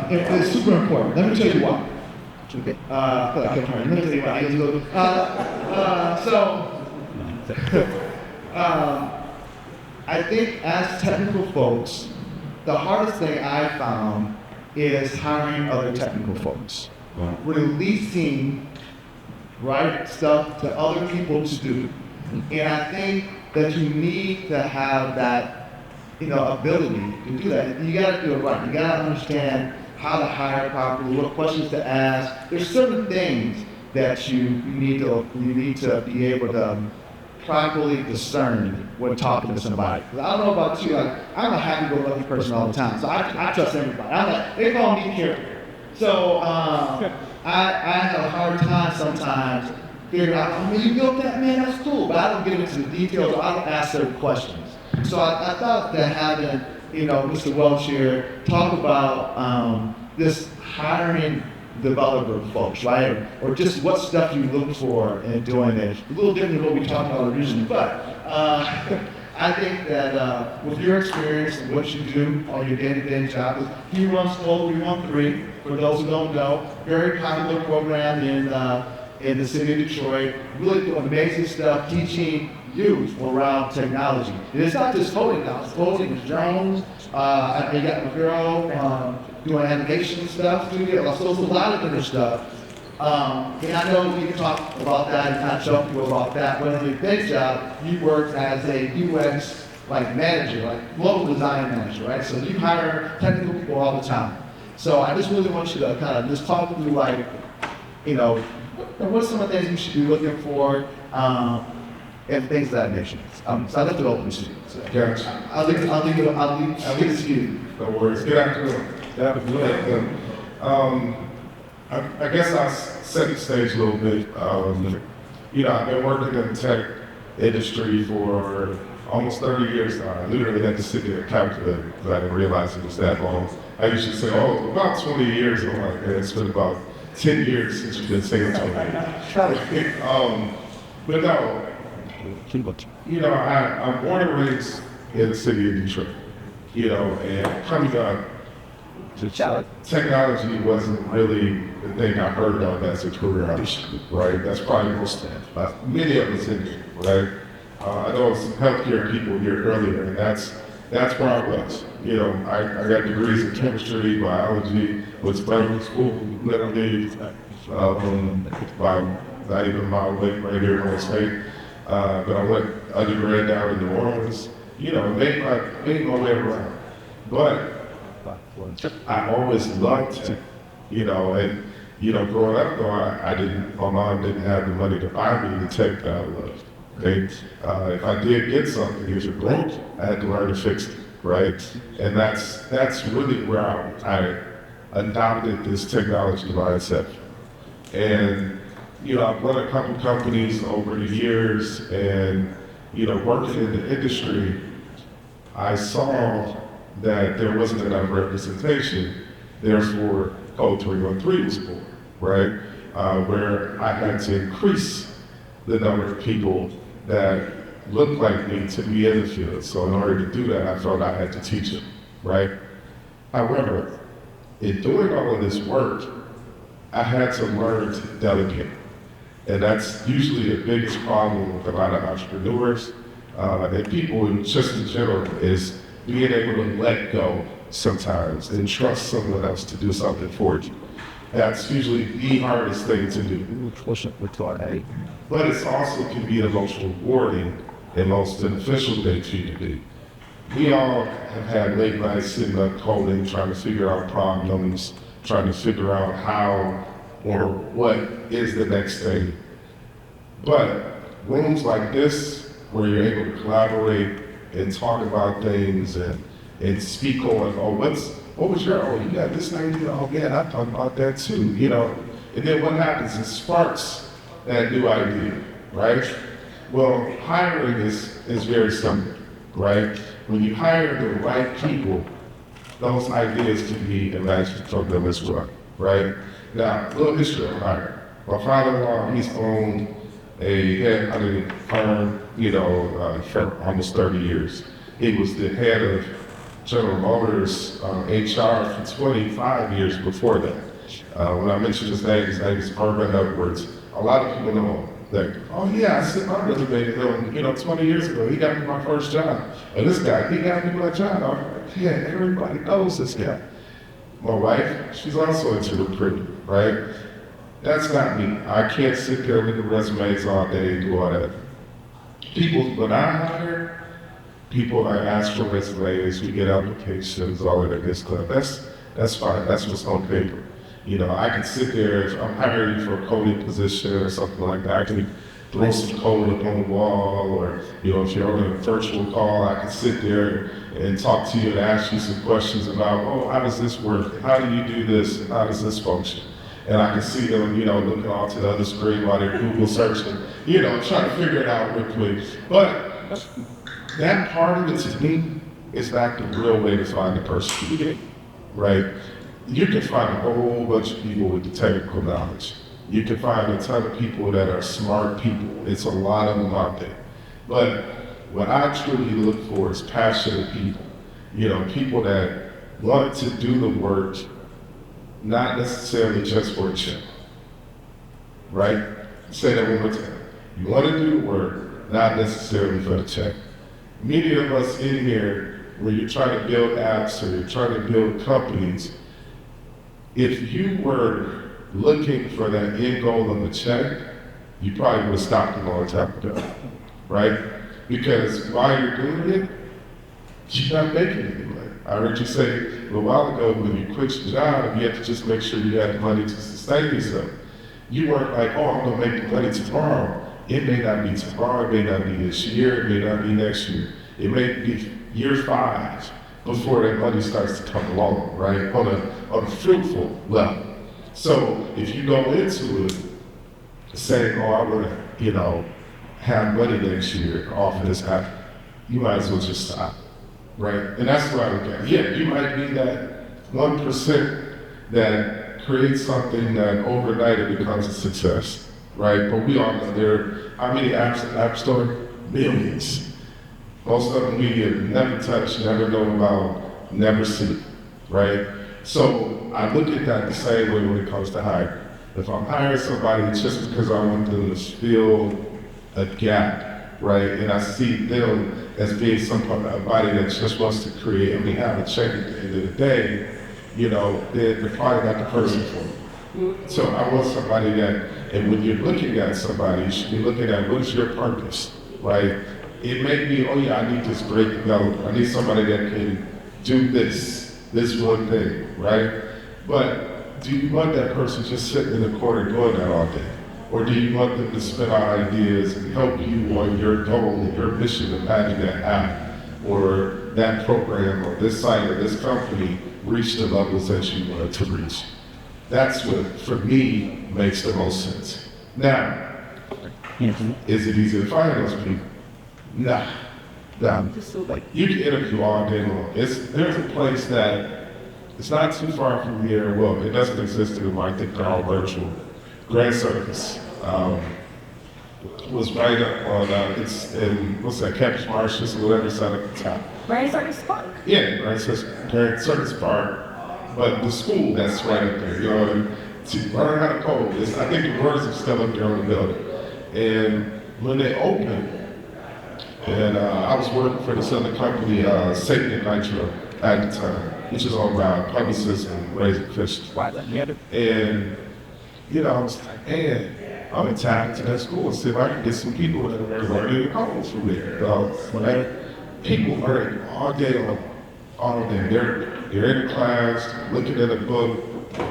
It's super important. Let me tell you why. Okay. Let me tell you why. I think as technical folks, the hardest thing I found is hiring other technical folks. Releasing right stuff to other people to do. And I think that you need to have that, ability to do that. You gotta do it right. You gotta understand how to hire properly, what questions to ask. There's certain things that you need to be able to properly discern when talking to somebody. 'Cause I don't know about you, like, I'm a happy-go-lucky person all the time, so I trust everybody. They call me careful. So I have a hard time sometimes figuring out, you built that, man, that's cool, but I don't get into the details, or I don't ask certain questions. So I thought that having, Mr. Welch here talk about this hiring developer folks, right? Or just what stuff you look for in doing it. A little different than what we talked about originally, but I think that with your experience and what you do on your day-to-day job, he runs Code 313, for those who don't know, very popular program in the city of Detroit, really doing amazing stuff, teaching youth around technology. And it's not just coding now, it's coding, it's drones, I got a girl doing animation stuff, so there's a lot of different stuff. And I know we can talk about that and kind of show people about that, but in your day job, you work as a UX manager, local design manager, right? So you hire technical people all the time. So I just really want you to kind of just talk through what's some of the things you should be looking for, and things of that nature. So I left it open to you. So, Gotcha. I'll leave it to you. No worries. Good afternoon. Good afternoon. I guess I'll set the stage a little bit. I've been working in the tech industry for almost 30 years now. I literally had to sit there and calculate it because I didn't realize it was that long. I used to say, about 20 years. I'm like, it's been about 10 years since you've been saying 20 years. But no, I'm born and raised in the city of Detroit, and coming up, technology wasn't really the thing I heard of as a career option, right? That's probably many of us in here, right? I know some healthcare people here earlier, and that's where I was. I got degrees in chemistry, biology, was primary school, literally, not even a mile away right here in West State. But I went undergrad down in New Orleans, made my way around. But I always loved it, and growing up though, my mom didn't have the money to buy me the tech that I loved. Okay? If I did get something, it was broke, I had to learn to fix it, right? And that's really where I adopted this technology mindset. And I've run a couple companies over the years, and working in the industry, I saw that there wasn't enough representation. Therefore, Code 313 was born, right? Where I had to increase the number of people that looked like me to be in the field. So in order to do that, I felt I had to teach them, right? However, in doing all of this work, I had to learn to delegate. And that's usually the biggest problem with a lot of entrepreneurs and people just in general is being able to let go sometimes and trust someone else to do something for you. That's usually the hardest thing to do. But it also can be the most rewarding and most beneficial thing for you to do. We all have had late nights sitting up coding, trying to figure out problems, trying to figure out how or what is the next thing. But rooms like this, where you're able to collaborate and talk about things and speak on, what was your, you got this idea, I thought about that too, And then what happens, it sparks that new idea, right? Well, hiring is very simple, right? When you hire the right people, those ideas can be imagined from them as well, right? Now, a little history of hiring. My father-in-law, he's owned a headhunting firm, for almost 30 years. He was the head of General Motors HR for 25 years before that. When I mentioned his name is Urban Edwards. A lot of people know him. Like, oh yeah, I sent my resume to him, 20 years ago. He got me my first job. And this guy, he got me my job. I'm like, yeah, everybody knows this guy. My wife, she's also into recruiting, right? That's not me. I can't sit there with the resumes all day and do all that. People, when I hire, people are asked for resumes, we get applications, all of that good stuff. That's fine, that's what's on paper. I can sit there, if I'm hiring you for a coding position or something like that, I can throw some code up on the wall, or if you're on a virtual call, I can sit there and talk to you and ask you some questions about, how does this work? How do you do this? And how does this function? And I can see them, looking off to the other screen while they're Google searching, trying to figure it out real quick. But that part of it to me is not the real way to find the person, right? You can find a whole bunch of people with the technical knowledge. You can find a ton of people that are smart people. It's a lot of them out there. But what I truly look for is passionate people. People that want to do the work, not necessarily just for a check. Right? Say that one more time. You want to do the work, not necessarily for the check. Many of us in here, when you're trying to build apps or you're trying to build companies, if you were looking for that end goal of the check, you probably would have stopped a long time ago, right? Because while you're doing it, you're not making any money. I heard you say a little while ago, when you quit your job, you had to just make sure you had the money to sustain yourself. You weren't like, I'm gonna make the money tomorrow. It may not be tomorrow, it may not be this year, it may not be next year. It may be year 5 before that money starts to come along, right? On a fruitful level. So if you go into it saying, I'm gonna, have money next year off of this app, you might as well just stop, right? And that's what I look at. Yeah, you might be that 1% that creates something that overnight it becomes a success, right? But we all know how many apps in the App Store? Millions. Most of them we have never touched, never known about, never seen, right? So I look at that the same way when it comes to hiring. If I'm hiring somebody, it's just because I want them to fill a gap, right? And I see them as being somebody that just wants to create, have a check at the end of the day, they're probably not the person for me. So I want somebody that, and when you're looking at somebody, you should be looking at what is your purpose, right? It may be, I need this great developer. I need somebody that can do this one thing, right? But do you want that person just sitting in the corner doing that all day? Or do you want them to spit out ideas and help you on your goal and your mission of having that app or that program or this site or this company reach the levels that you want it to reach? That's what, for me, makes the most sense. Now, is it easy to find those people? Nah. You can interview all day long. There's a place that it's not too far from here. Well, it doesn't exist anymore. I think they're all virtual. Grand Circus was right up on it's in Campus Martius or whatever side of the top. Grand Circus Park. Yeah, Grand Circus Park. But the school that's right up there, to learn how to code. I think the words are still up there on the building. And when they opened, and I was working for this other company, Satan and Nitro, at the time, which is all around publicists and raising fishes. And, I was like, man, I'm gonna tap into that school and see if I can get some people that are learning codes from there. People learning all day long. They're in the class, looking at a book,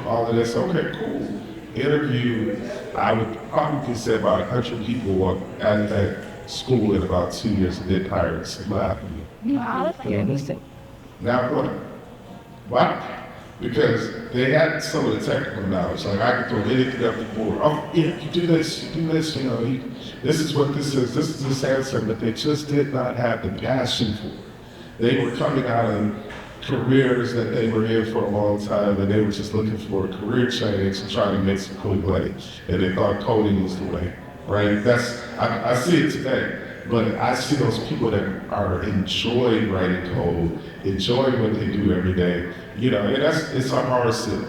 all of this. Okay, cool. Interview, I would probably say about 100 people at that school in about 2 years and didn't hire a single applicant. Now what? Why? Because they had some of the technical knowledge. Like I could throw anything up the board. You do this, this is what this is, this is this answer, but they just did not have the passion for it. They were coming out of careers that they were in for a long time, and they were just looking for a career change and trying to make some cool money. And they thought coding was the way, right? I see it today. But I see those people that are enjoying writing code, enjoying what they do every day, you know, and it's our hardest thing,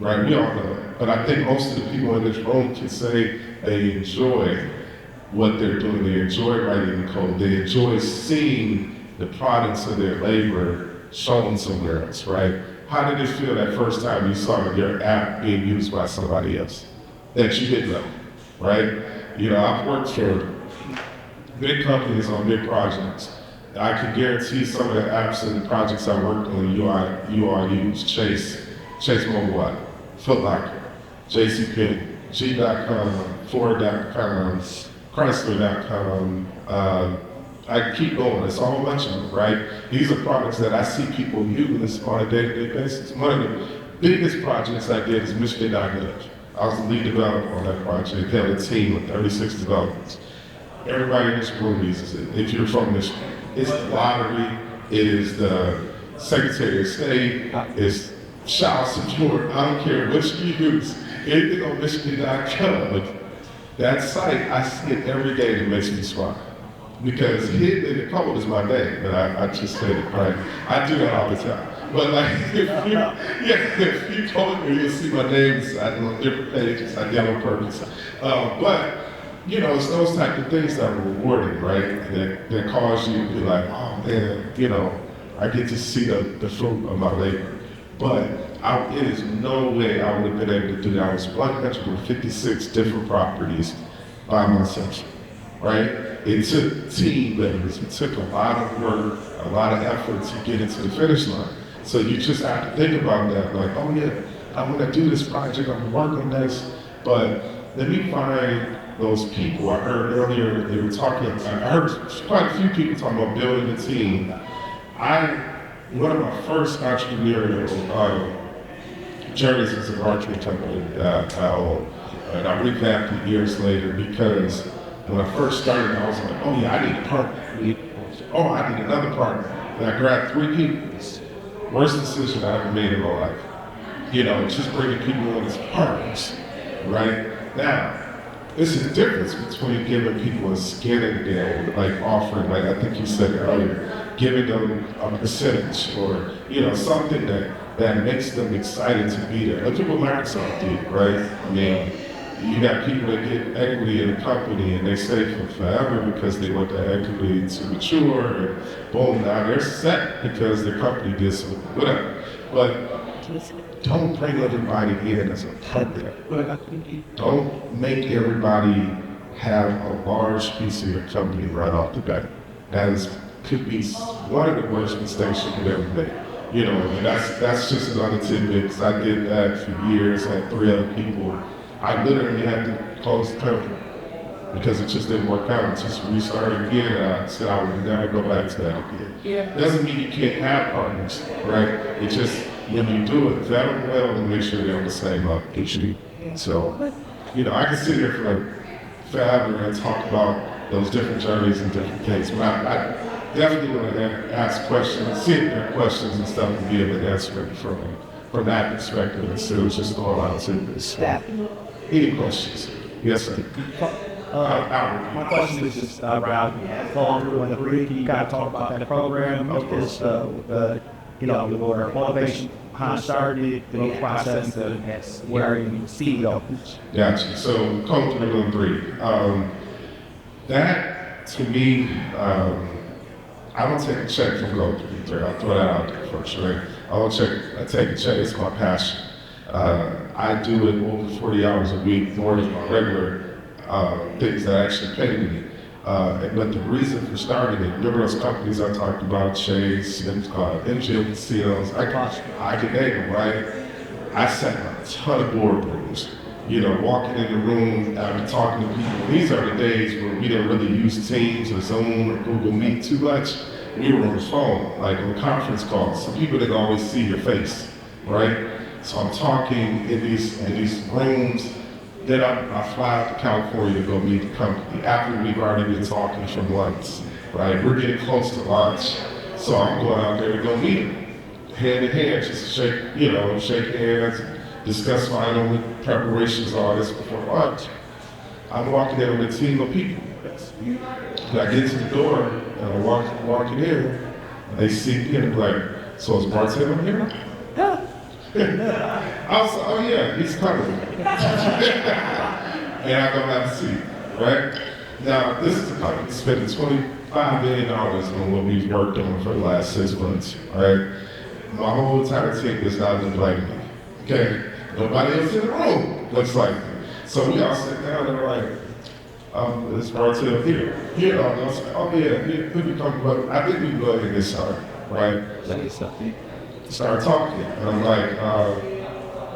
right? We all know that. But I think most of the people in this room can say they enjoy what they're doing. They enjoy writing the code. They enjoy seeing the products of their labor shown somewhere else, right? How did it feel that first time you saw your app being used by somebody else that you didn't know, right? You know, I've worked for big companies on big projects. I can guarantee some of the apps and projects I worked on, you all use Chase Mobile App, Foot Locker, JCPenney, G.com, Ford.com, Chrysler.com, I keep going, it's a whole bunch of them, right? These are products that I see people use on a day-to-day basis. One of the biggest projects I did is Michigan.gov. I was the lead developer on that project, had a team of 36 developers. Everybody in this room uses it. If you're from Michigan, it's the lottery, it is the Secretary of State, it's child support, I don't care which you use. Anything on Michigan.gov, that site, I see it every day and it makes me smile. Because hidden in the code is my name, and I just said it, right? I do that all the time. But like, if you go in there, you'll see my name on different pages. I did on purpose. But, you know, it's those type of things that are rewarding, right? That cause you to be like, oh man, you know, I get to see the fruit of my labor. But it is no way I would have been able to do that. I was 156 different properties by myself, right? It took team members, it took a lot of work, a lot of effort to get into the finish line. So you just have to think about that, like, oh yeah, I'm gonna do this project, I'm gonna work on this, but let me find those people. I heard earlier they were talking, I heard quite a few people talking about building a team. One of my first entrepreneurial journeys as a marketing company I own, and I revamped it years later because when I first started, I was like, oh yeah, I need a partner. Oh, I need another partner. And I grabbed 3 people. Worst decision I ever made in my life. You know, just bringing people on as partners, right? Now, there's a difference between giving people a skin in the game, like offering, like I think you said earlier, giving them a percentage or, you know, something that makes them excited to be there. Look at what Microsoft did, right? I mean, you got people that get equity in a company and they stay for forever because they want that equity to mature and boom, now they're set because their company did something, whatever. But don't bring everybody in as a partner. Don't make everybody have a large piece of your company right off the bat. Could be one of the worst mistakes you could ever make. You know, and that's just another tidbit because I did that for years, I had 3 other people. I literally had to close the company because it just didn't work out. Just restarted again, and I said I would never go back to that again. Yeah. Doesn't mean you can't have partners, right? It just, when you do it, vet them well and make sure they're on the same level. So, you know, I can sit here for forever and talk about those different journeys and different cases, but I definitely want to ask questions, see if there are questions and stuff and be able to answer it from that perspective instead of just going out to this. Any questions? Yes, sir. My question is just around following through on the brief. You got to talk about that program. Is you know, your motivation behind starting the process and where you see go. Gotcha. So, Code 313. That to me, I don't take a check from Code 313. I'll throw that out there first, right? I take a check. It's my passion. I do it over 40 hours a week, more than my regular things that actually pay me. But the reason for starting it, remember those companies I talked about, Chase, MGM Casinos, I can name them, right? I sat in a ton of boardrooms, you know, walking in the room, after talking to people. These are the days where we didn't really use Teams or Zoom or Google Meet too much. We were on the phone, like on conference calls. So people didn't always see your face, right? So I'm talking in these rooms. Then I fly out to California to go meet the company after we've already been talking for months, right? We're getting close to lunch. So I'm going out there to go meet them, hand in hand, just to shake hands, discuss final preparations, all this before lunch. I'm walking in with a team of people. And I get to the door, and I walk in, and they see me, and they're like, so is Bartel here? Yeah. I was like, oh yeah, he's coming. And I go have a seat, right? Now, this is a company spending $25 million on what we've worked on for the last 6 months, right? My whole entire team is not even like me, okay? Nobody else in the room looks like me. So we all sit down and we're like, it's Bartel here. You know, and I was like, oh yeah, who you talking about? I think we can go ahead and get started, right? Start talking, and I'm like,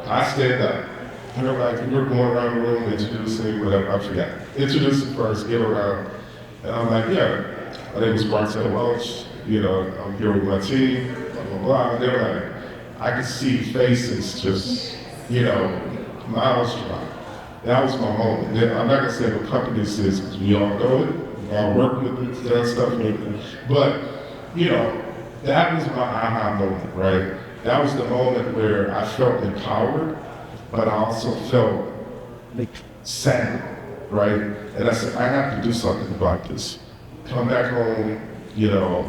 I stand up. And they're like, we're going around the room introducing, whatever, I forgot. Introducing first, get around. And I'm like, yeah, my name is Bartel Welch, you know, I'm here with my team, blah, blah, blah. And they're like, I could see faces just, you know, miles from mine. That was my moment. Then I'm not gonna say what company this is, because we all know it, we all work with it, that stuff, but, you know, that was my aha moment, right? That was the moment where I felt empowered, but I also felt sad, right? And I said, I have to do something about this. Come back home, you know,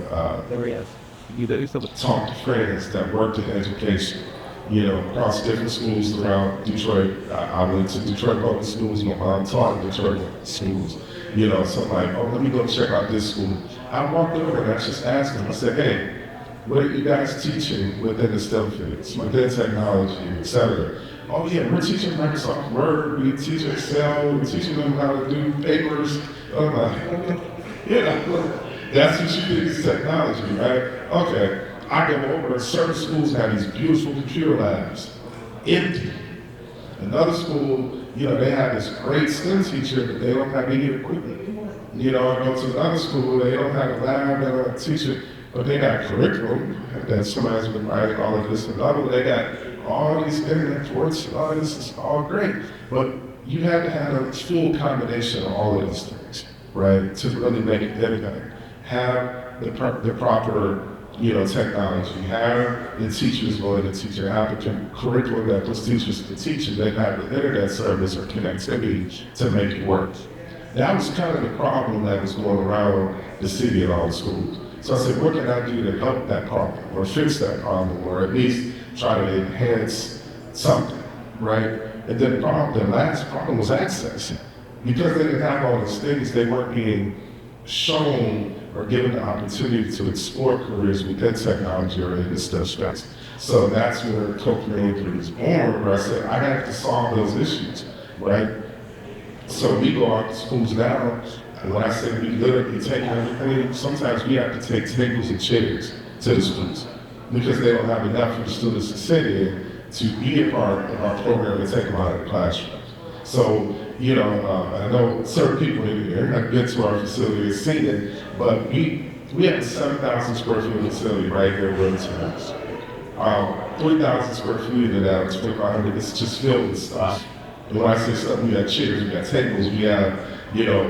talk to friends that worked in education, you know, across different schools around Detroit. I went to Detroit public schools, my mom taught in Detroit schools, you know, so I'm like, oh, let me go check out this school. I walked over and I just asked them, I said, hey, what are you guys teaching within the STEM fields, within technology, et cetera? Oh yeah, we're teaching Microsoft Word, we teach Excel, we're teaching them how to do papers. I'm like, yeah, that's what you do is technology, right? Okay, I go over, certain schools have these beautiful computer labs, empty. Another school, you know, they have this great STEM teacher, but they don't have any equipment. You know, I go to another school, they don't have a lab, they don't have a teacher, but they got curriculum that somebody's been writing all of this and other. They got all these internet ports, all this is all great. But you have to have a full combination of all of these things, right? To really make it everything. Have the proper, you know, technology, have the teachers going to teach, have the curriculum that those teachers can teach, and then have the internet service or connectivity to make it work. That was kind of the problem that was going around the city and all the schools. So I said, what can I do to help that problem, or fix that problem, or at least try to enhance something, right? And then the last problem was access. Because they didn't have all these things, they weren't being shown or given the opportunity to explore careers within technology or in the STEM space. So that's where Co-Creator was born, where I said, I have to solve those issues, right? So we go out to schools now, and when I say we literally take everything, sometimes we have to take tables and chairs to the schools because they don't have enough for the students to sit in to be a part of our program and take them out of the classroom. So, you know, I know certain people in here have been to our facility and seen it, but we have a 7,000 square foot facility right here in Wilmington House. 3,000 square feet of that, 2,500, it's just filled with stuff. And when I say stuff, we got chairs, we got tables, we have, you know,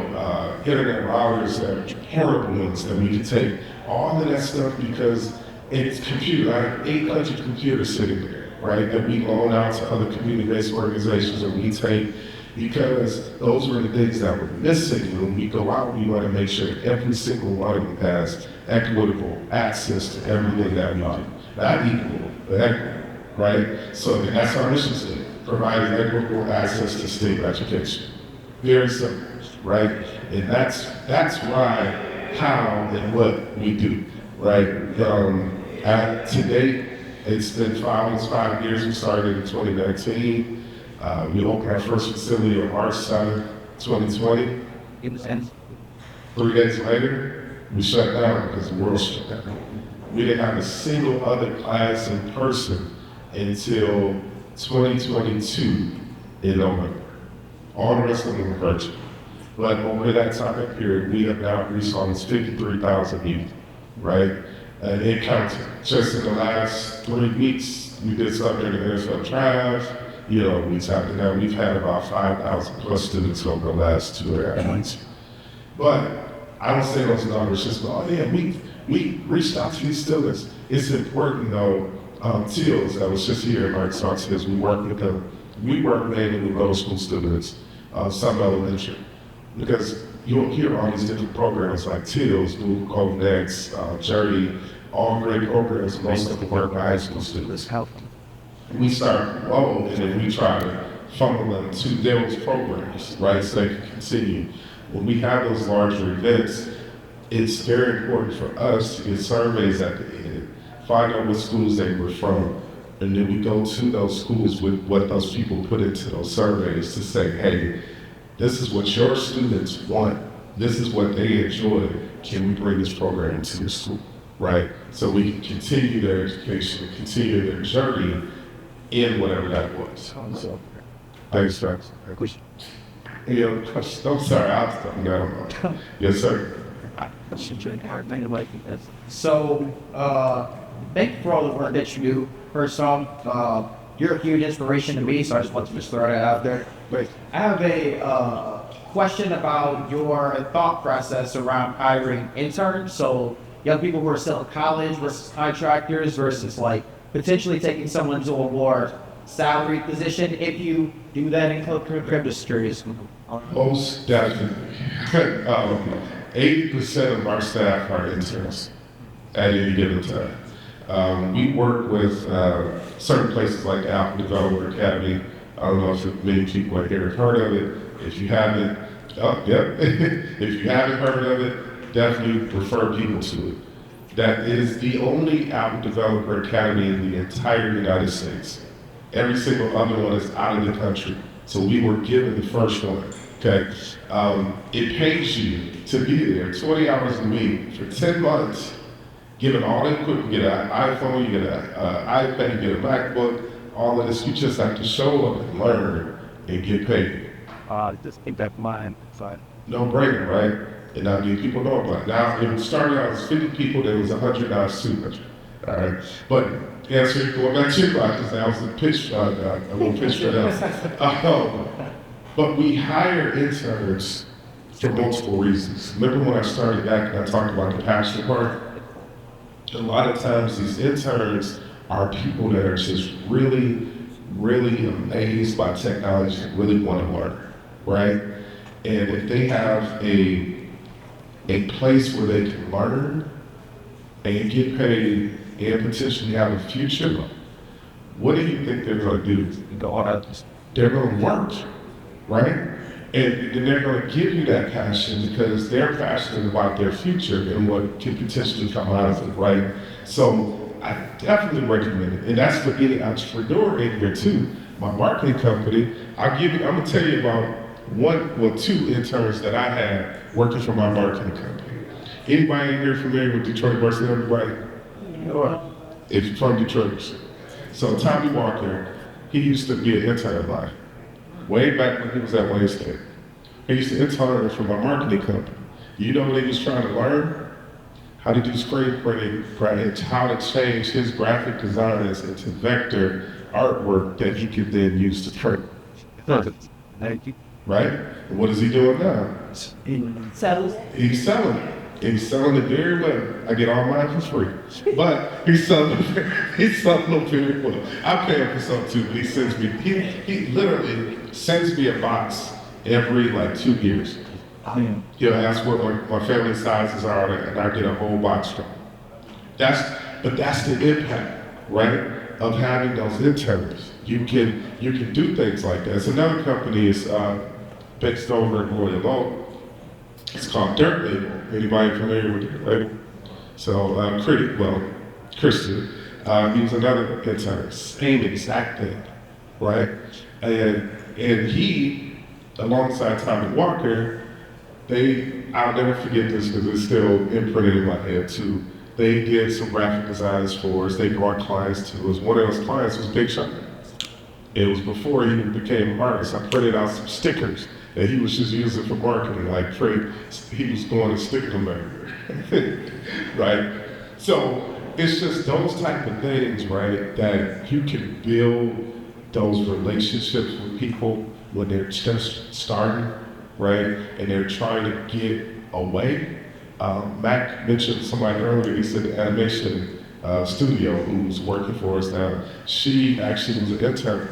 internet routers that are portable ones that we can take. All of that stuff because it's computer. I have 800 computers sitting there, right, that we loan out to other community-based organizations and we take because those were the things that were missing. When we go out, we want to make sure every single one of them has equitable access to everything that we do. Not equal, but equitable, right? So that's our mission statement. Providing equitable access to state education. Very simple, right? And that's why, how, and what we do, right? To date, it's been almost 5 years. We started in 2019. We opened our first facility on March 7th, 2020. 3 days later, we shut down because the world shut down. We didn't have a single other class in person until 2022 in November. All the rest of them were virtual. But over that time period, we have now reached almost 53,000 youth, right? And it counted. Just in the last 3 weeks, we did something in the NFL draft. You know, we've had about 5,000 plus students over the last 2.5 months. But I don't say those numbers just, oh yeah, we reached out to these students. It's important though, TILS that was just here, like Sark says, we work with them. We work mainly with middle school students, some elementary. Because you'll hear all these different programs like TILS, Google Code Next, Journey, all great programs. Most of them work by high school students. We start low, and then we try to funnel them to those programs, right, so they can continue. When we have those larger events, it's very important for us to get surveys at the end, find out what schools they were from, and then we go to those schools with what those people put into those surveys to say, hey, this is what your students want, this is what they enjoy, can we bring this program to your school, right? So we can continue their education, continue their journey in whatever that was. So, thanks, Travis. Any other questions? I'm sorry, I was talking about. Yes, sir. So, thank you for all the work that you do. First off, you're a huge inspiration to me, so I just want to just throw that out there. Great. I have a question about your thought process around hiring interns. So, young people who are still in college versus contractors versus like potentially taking someone to a more salaried position. If you do that in I'm just curious. Most definitely. 80% of our staff are interns at any given time. We work with certain places like Apple Developer Academy. I don't know if many people out here have heard of it. If you haven't, if you haven't heard of it, definitely refer people to it. That is the only Apple Developer Academy in the entire United States. Every single other one is out of the country. So we were given the first one, okay? It pays you to be there 20 hours a week for 10 months, given all the equipment. You get an iPhone, you get an iPad, you get a MacBook, all of this. You just have to show up and learn and get paid. Just keep that in mind. No brainer, right? And I mean, people know about it. Now, if it started out as 50 people, there was 100, now it's 200. All right? But answer, going back to your because that was the pitch, I won't pitch for that. But we hire interns for multiple reasons. Remember when I started back and I talked about the passion part? A lot of times these interns are people that are just really, really amazed by technology and really want to learn, right? And if they have a place where they can learn and get paid and potentially have a future, what do you think they're going to do? They're going to work, right? And they're going to give you that passion because they're passionate about their future and what can potentially come out of it, right? So I definitely recommend it. And that's for any entrepreneur in here too. My marketing company, I'm going to tell you about two interns that I had working for my marketing company. Anybody in here familiar with Detroit University? Everybody? If you're from Detroit. So Tommy Walker, he used to be an intern of mine. Way back when he was at Wayne State. He used to intern for my marketing company. You know what he was trying to learn? How to do screen printing, right? How to change his graphic designs into vector artwork that he could then use to print. Right? And what is he doing now? He's selling it. He's selling it very well. I get all mine for free. But he's selling them very well. I pay him for some too, but he literally sends me a box every 2 years. He'll ask what my family sizes are, and I get a whole box from him. That's the impact, right, of having those interns. You can do things like that. So another company is based over in Royal Oak. It's called Dirt Label. Anybody familiar with Dirt Label? So Christian, he was another intern. Same exact thing, right? And he, alongside Tommy Walker, I'll never forget this because it's still imprinted in my head too. They did some graphic designs for us. They brought clients to us. One of those clients was Big Sean. It was before he became an artist. I printed out some stickers that he was just using for marketing, he was going to stick them everywhere, right? So it's just those type of things, right, that you can build those relationships with people when they're just starting, right, and they're trying to get away. Mac mentioned somebody earlier, he said animation studio who's working for us now. She actually was an intern.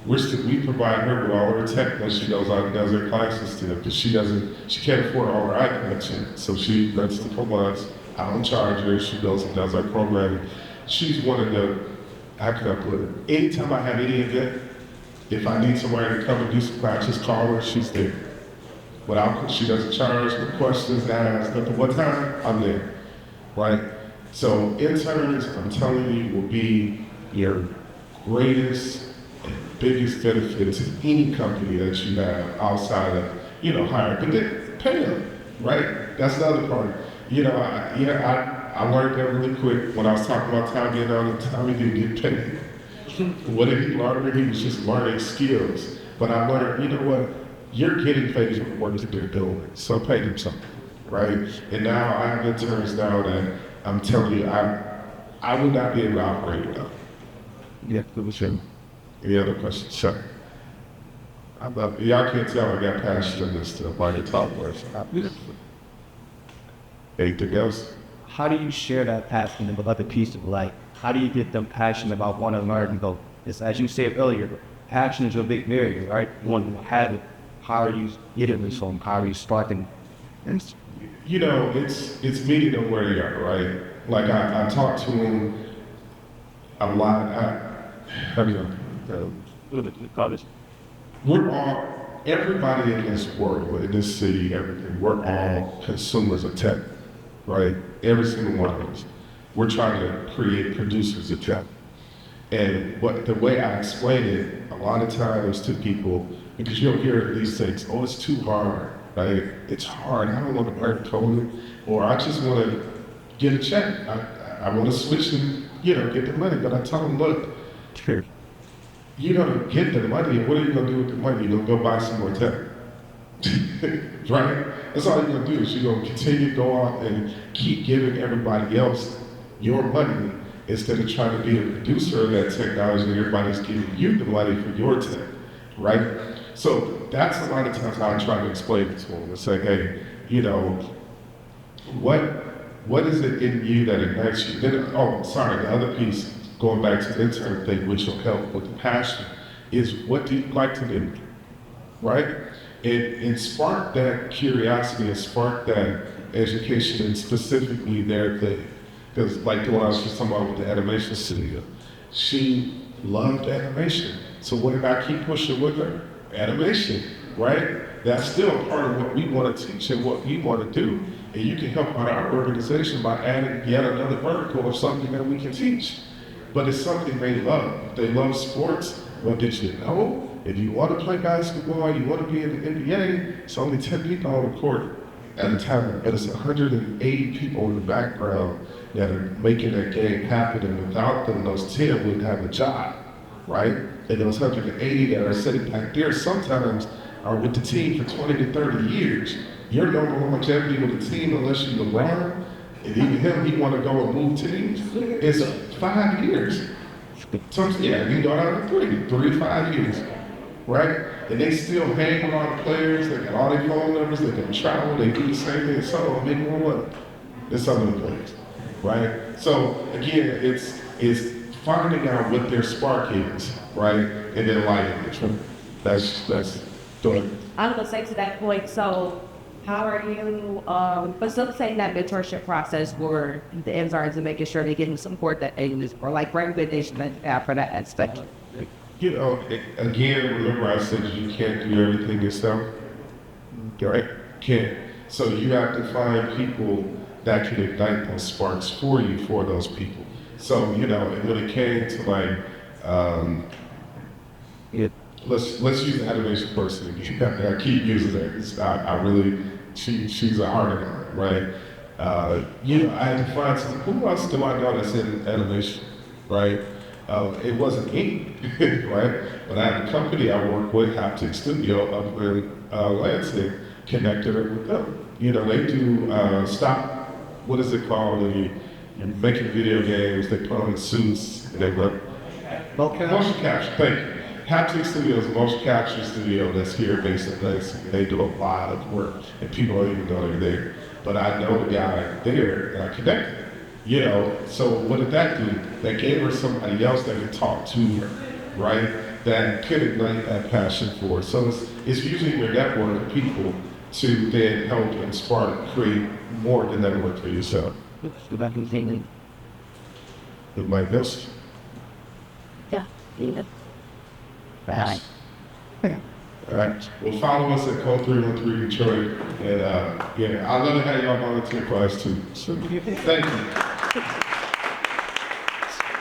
We provide her with all her tech when she goes out and does her classes still, because she can't afford all her iConnection. So she rents the for months. I don't charge her. She goes and does our programming. She's one of the, how can I put it? Anytime I have any event, if I need somebody to come and do some class, just call her, she's there. She doesn't charge, no questions asked, nothing. What time? I'm there, right? So interns, I'm telling you, will be your greatest and biggest benefit to any company that you have outside of, hiring. But then pay them, right? That's the other part. I learned that really quick when I was talking about Tommy and all the time he didn't get paid. What did he learn? He was just learning skills. But I learned, you know what? You're getting paid for the work that they're doing, so pay them something, right? And now I have interns now that I'm telling you, I would not be able to operate without. Yeah, it was true. Any other questions? Sure. Y'all can't tell I got passion in this stuff by the top words. Anything else? How do you share that passion with other people? Like, how do you get them passionate about wanting to learn and go? It's, as you said earlier, passion is a big barrier, right? You want to have it. How are you getting this from? How are you starting? It's meeting them where they are, right? Like I talk to them a lot. Everybody in this world, in this city, everything, we're all consumers of tech, right? Every single one of us. We're trying to create producers of tech. And the way I explain it, a lot of times to people, because you'll hear these things, oh, it's too hard, right? It's hard, I don't want to learn coding, or I just want to get a check. I want to switch and, get the money. But I tell them, look, you're going to get the money, and what are you going to do with the money? You're going to go buy some more tech, right? That's all you're going to do, is you're going to continue to go out and keep giving everybody else your money instead of trying to be a producer of that technology and everybody's giving you the money for your tech, right? So that's a lot of times how I try to explain it to them and say, hey, what is it in you that ignites you? Then, the other piece, going back to the intern thing, which will help with the passion, is what do you like to do, right? And spark that curiosity and spark that education, and specifically their thing. Because like the one I was just talking about with the animation studio, she loved animation. So what did I keep pushing with her? Animation, right? That's still part of what we want to teach and what we want to do. And you can help out our organization by adding yet another vertical of something that we can teach. But it's something they love. They love sports. Well, did you know? If you want to play basketball, you want to be in the NBA, it's only 10 people on the court at a time. And it's 180 people in the background that are making that game happen. And without them, those 10 wouldn't have a job, right? And those 180 that are sitting back there sometimes are with the team for 20 to 30 years. Your normal longevity with the team, unless you're LeBron, and even him, he want to go and move teams, is 5 years. You go down to 3 to 5 years, right? And they still hang with all the players, they got all their phone numbers, they can travel, they do the same thing, so make more money than some of the players, right? So again, it's finding out what their spark is, right? And then lighting it. That's doing. I'm gonna say to that point, so how are you facilitating that mentorship process for the interns and making sure they're getting support that they need, or like recommendations that you have for that aspect? Again, remember I said you can't do everything yourself, right? Can't. So you have to find people that can ignite those sparks for you, for those people. So, when it came to let's use the animation person again. I keep using that. She's a heart of mine, right? I had to find who else do I know that's in animation, right? It wasn't me, right? But I had a company I work with, Haptic Studio up in Lansing, connected her with them. They do what is it called? You're making video games, they put on suits, and they run. Motion capture, thank you. Haptic Studio is a motion capture studio that's here based in Lansing. They do a lot of work, and people don't even know they're there. But I know the guy there, and I connected. You know, so what did that do? That gave her somebody else that could talk to her, right? That could ignite that passion for her. So it's using your network of people to then help and spark, create more than network for yourself. Go back and think. It might miss. Yeah. Yeah. Right. All right. Well, follow us at Code 313 Detroit. And yeah, I'd love to have y'all volunteer for us too. So, thank you.